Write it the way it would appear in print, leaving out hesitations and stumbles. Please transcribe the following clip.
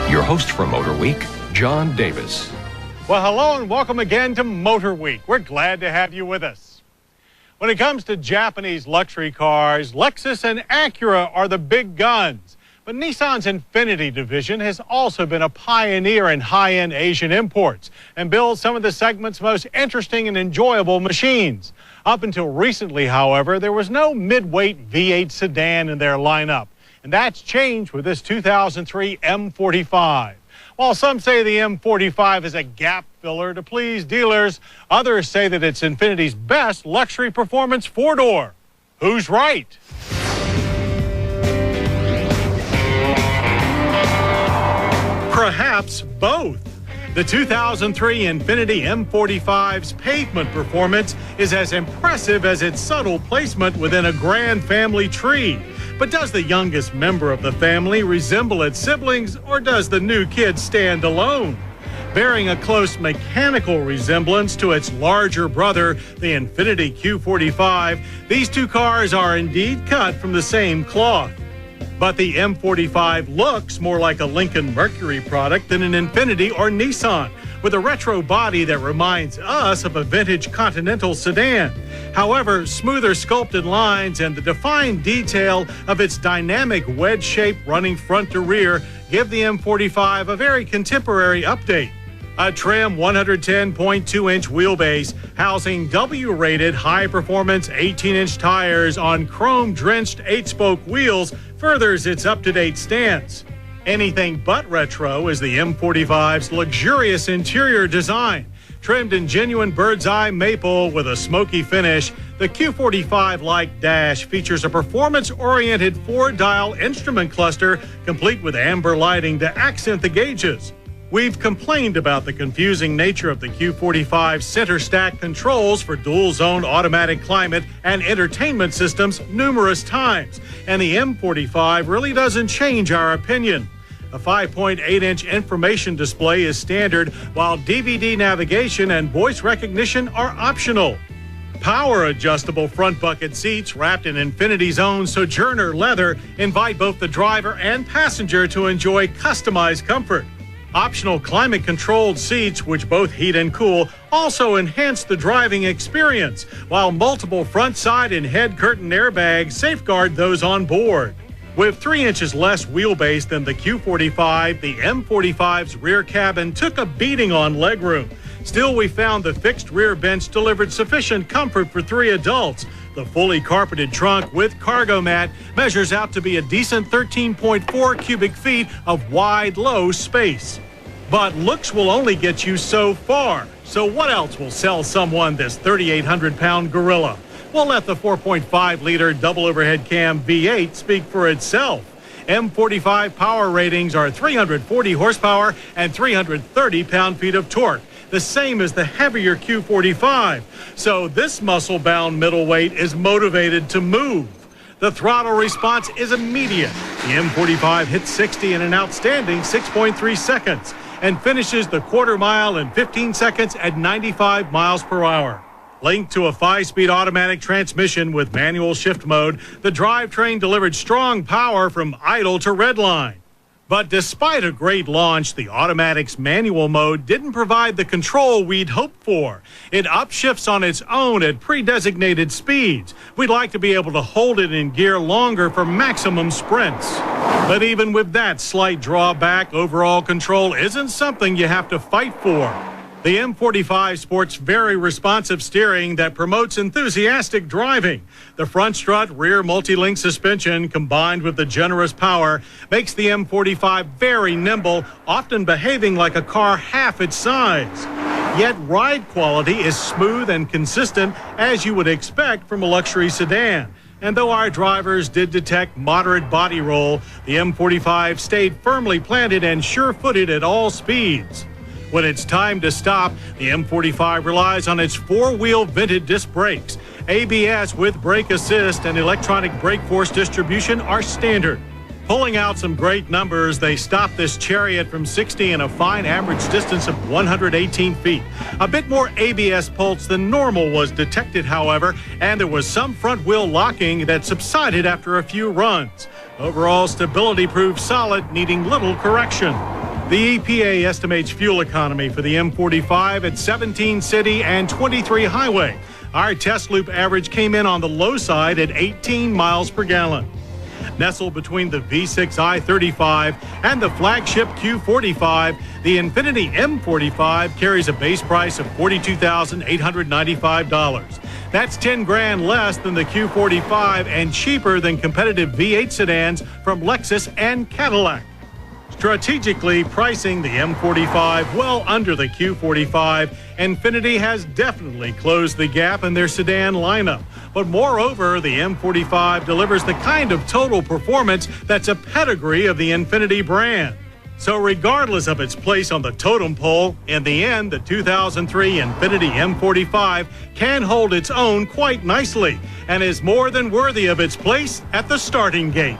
Your host for Motor Week, John Davis. Well, hello and welcome again to Motor Week. We're glad to have you with us. When it comes to Japanese luxury cars, Lexus and Acura are the big guns. But Nissan's Infiniti division has also been a pioneer in high-end Asian imports and builds some of the segment's most interesting and enjoyable machines. Up until recently, however, there was no mid-weight V8 sedan in their lineup. And that's changed with this 2003 M45. While some say the M45 is a gap filler to please dealers, others say that it's Infiniti's best luxury performance four-door. Who's right? Perhaps both. The 2003 Infiniti M45's pavement performance is as impressive as its subtle placement within a grand family tree. But does the youngest member of the family resemble its siblings, or does the new kid stand alone? Bearing a close mechanical resemblance to its larger brother, the Infiniti Q45, these two cars are indeed cut from the same cloth. But the M45 looks more like a Lincoln Mercury product than an Infiniti or Nissan, with a retro body that reminds us of a vintage Continental sedan. However, smoother sculpted lines and the defined detail of its dynamic wedge shape running front to rear give the M45 a very contemporary update. A trim 110.2-inch wheelbase housing W-rated high-performance 18-inch tires on chrome-drenched 8-spoke wheels furthers its up-to-date stance. Anything but retro is the M45's luxurious interior design. Trimmed in genuine bird's eye maple with a smoky finish, the Q45-like dash features a performance-oriented 4-dial instrument cluster complete with amber lighting to accent the gauges. We've complained about the confusing nature of the Q45's center stack controls for dual-zone automatic climate and entertainment systems numerous times, and the M45 really doesn't change our opinion. A 5.8-inch information display is standard, while DVD navigation and voice recognition are optional. Power-adjustable front bucket seats wrapped in Infiniti's own Sojourner leather invite both the driver and passenger to enjoy customized comfort. Optional climate-controlled seats, which both heat and cool, also enhance the driving experience, while multiple front, side, and head curtain airbags safeguard those on board. With 3 inches less wheelbase than the Q45, the M45's rear cabin took a beating on legroom. Still, we found the fixed rear bench delivered sufficient comfort for 3 adults. The fully carpeted trunk with cargo mat measures out to be a decent 13.4 cubic feet of wide, low space. But looks will only get you so far. So what else will sell someone this 3,800-pound gorilla? We'll let the 4.5-liter double overhead cam V8 speak for itself. M45 power ratings are 340 horsepower and 330 pound-feet of torque, the same as the heavier Q45. So this muscle-bound middleweight is motivated to move. The throttle response is immediate. The M45 hits 60 in an outstanding 6.3 seconds and finishes the quarter mile in 15 seconds at 95 miles per hour. Linked to a 5-speed automatic transmission with manual shift mode, the drivetrain delivered strong power from idle to redline. But despite a great launch, the automatic's manual mode didn't provide the control we'd hoped for. It upshifts on its own at pre-designated speeds. We'd like to be able to hold it in gear longer for maximum sprints. But even with that slight drawback, overall control isn't something you have to fight for. The M45 sports very responsive steering that promotes enthusiastic driving. The front strut rear multi-link suspension combined with the generous power makes the M45 very nimble, often behaving like a car half its size. Yet ride quality is smooth and consistent as you would expect from a luxury sedan. And though our drivers did detect moderate body roll, the M45 stayed firmly planted and sure-footed at all speeds. When it's time to stop, the M45 relies on its 4-wheel vented disc brakes. ABS with brake assist and electronic brake force distribution are standard. Pulling out some great numbers, they stopped this Chariot from 60 in a fine average distance of 118 feet. A bit more ABS pulse than normal was detected, however, and there was some front wheel locking that subsided after a few runs. Overall stability proved solid, needing little correction. The EPA estimates fuel economy for the M45 at 17 city and 23 highway. Our test loop average came in on the low side at 18 miles per gallon. Nestled between the V6 I-35 and the flagship Q45, the Infiniti M45 carries a base price of $42,895. That's $10,000 less than the Q45 and cheaper than competitive V8 sedans from Lexus and Cadillac. Strategically pricing the M45 well under the Q45, Infiniti has definitely closed the gap in their sedan lineup. But moreover, the M45 delivers the kind of total performance that's a pedigree of the Infiniti brand. So regardless of its place on the totem pole, in the end, the 2003 Infiniti M45 can hold its own quite nicely and is more than worthy of its place at the starting gate.